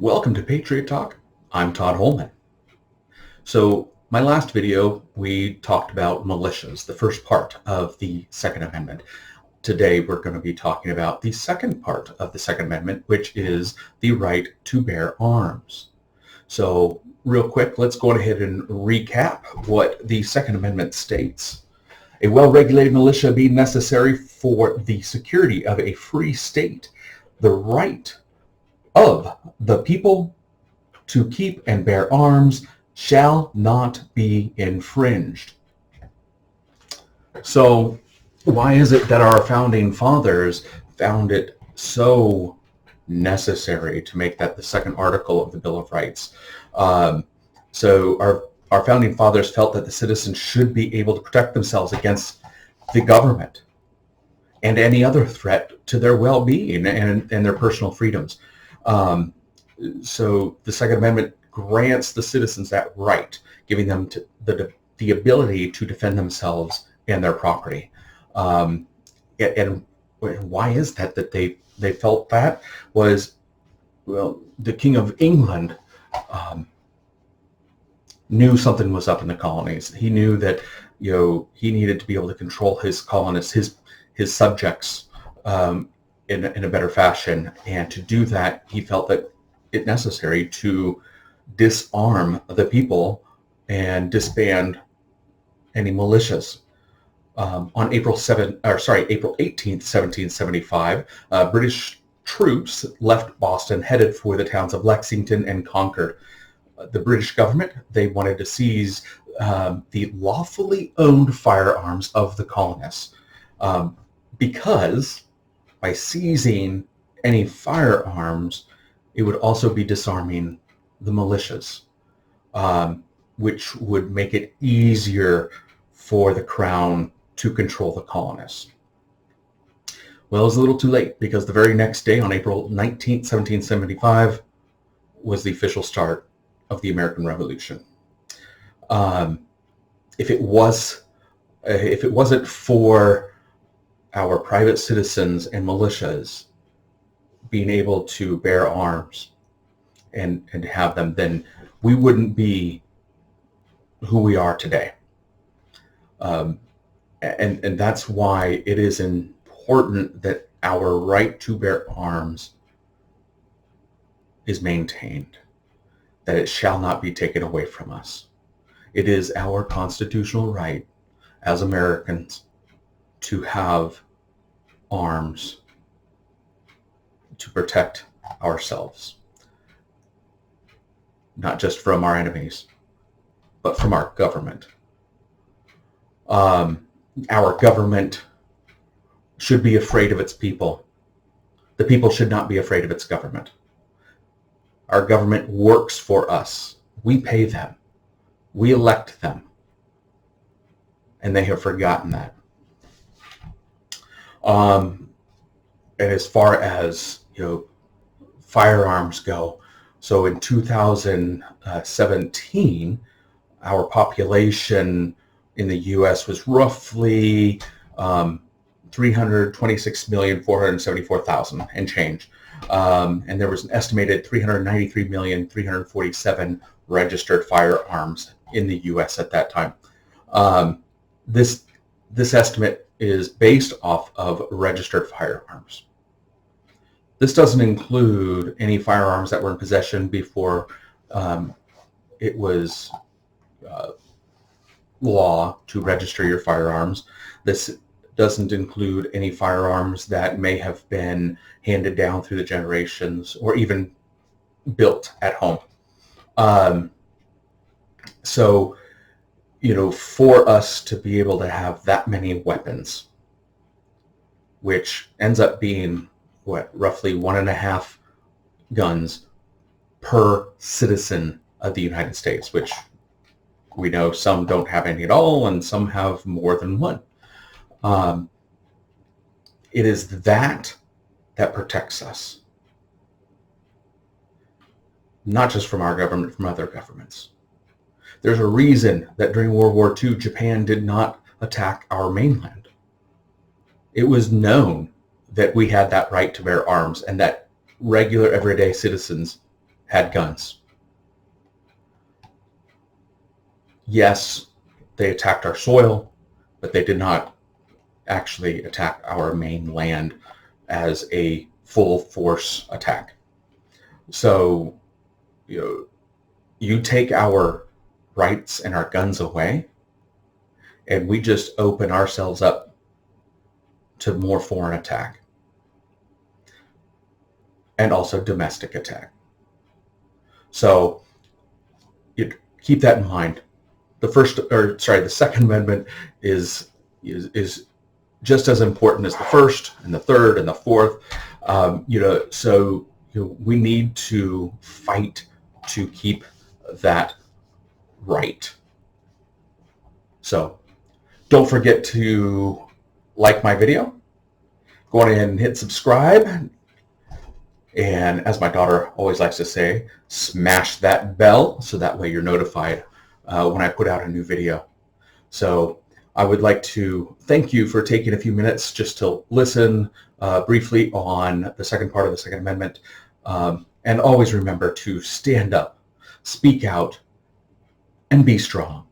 Welcome to Patriot Talk. I'm Todd Holman. So my last video, we talked about militias, the first part of the Second Amendment. Today, we're going to be talking about the second part of the Second Amendment, which is the right to bear arms. So real quick, let's go ahead and recap what the Second Amendment states. A well-regulated militia being necessary for the security of a free state, the right of the people to keep and bear arms shall not be infringed. So why is it that our founding fathers found it so necessary to make that the second article of the Bill of Rights? So our founding fathers felt that the citizens should be able to protect themselves against the government and any other threat to their well-being and their personal freedoms. So the Second Amendment grants the citizens that right, giving them the ability to defend themselves and their property. And why is that they felt that was, well, the King of England knew something was up in the colonies. He knew that, he needed to be able to control his colonists, his subjects, in a better fashion. And to do that, he felt that it necessary to disarm the people and disband any militias. On April 18th, 1775, British troops left Boston, headed for the towns of Lexington and Concord. The British government, they wanted to seize the lawfully owned firearms of the colonists, because by seizing any firearms, it would also be disarming the militias, which would make it easier for the crown to control the colonists. Well, it was a little too late, because the very next day, on April 19th, 1775, was the official start of the American Revolution. If it wasn't for our private citizens and militias being able to bear arms and have them, then we wouldn't be who we are today. And that's why it is important that our right to bear arms is maintained, that it shall not be taken away from us. It is our constitutional right as Americans to have arms to protect ourselves, not just from our enemies, but from our government. Our government should be afraid of its people. The people should not be afraid of its government. Our government works for us. We pay them. We elect them. And they have forgotten that. And as far as, firearms go, so in 2017, our population in the U.S. was roughly 326,474,000 and change. And there was an estimated 393,347 registered firearms in the U.S. at that time. This estimate is based off of registered firearms. This doesn't include any firearms that were in possession before it was law to register your firearms. This doesn't include any firearms that may have been handed down through the generations or even built at home. So, for us to be able to have that many weapons, which ends up being roughly 1.5 guns per citizen of the United States, which we know some don't have any at all and some have more than one. It is that protects us, not just from our government, from other governments. There's a reason that during World War II, Japan did not attack our mainland. It was known that we had that right to bear arms and that regular everyday citizens had guns. Yes, they attacked our soil, but they did not actually attack our main land as a full force attack. So, you take our rights and our guns away, and we just open ourselves up to more foreign attack and also domestic attack. So you keep that in mind. The Second Amendment is just as important as the First and the Third and the Fourth. We need to fight to keep that right. So don't forget to like my video. Go on and hit subscribe. And as my daughter always likes to say, smash that bell so that way you're notified when I put out a new video. So I would like to thank you for taking a few minutes just to listen briefly on the second part of the Second Amendment. And always remember to stand up, speak out, and be strong.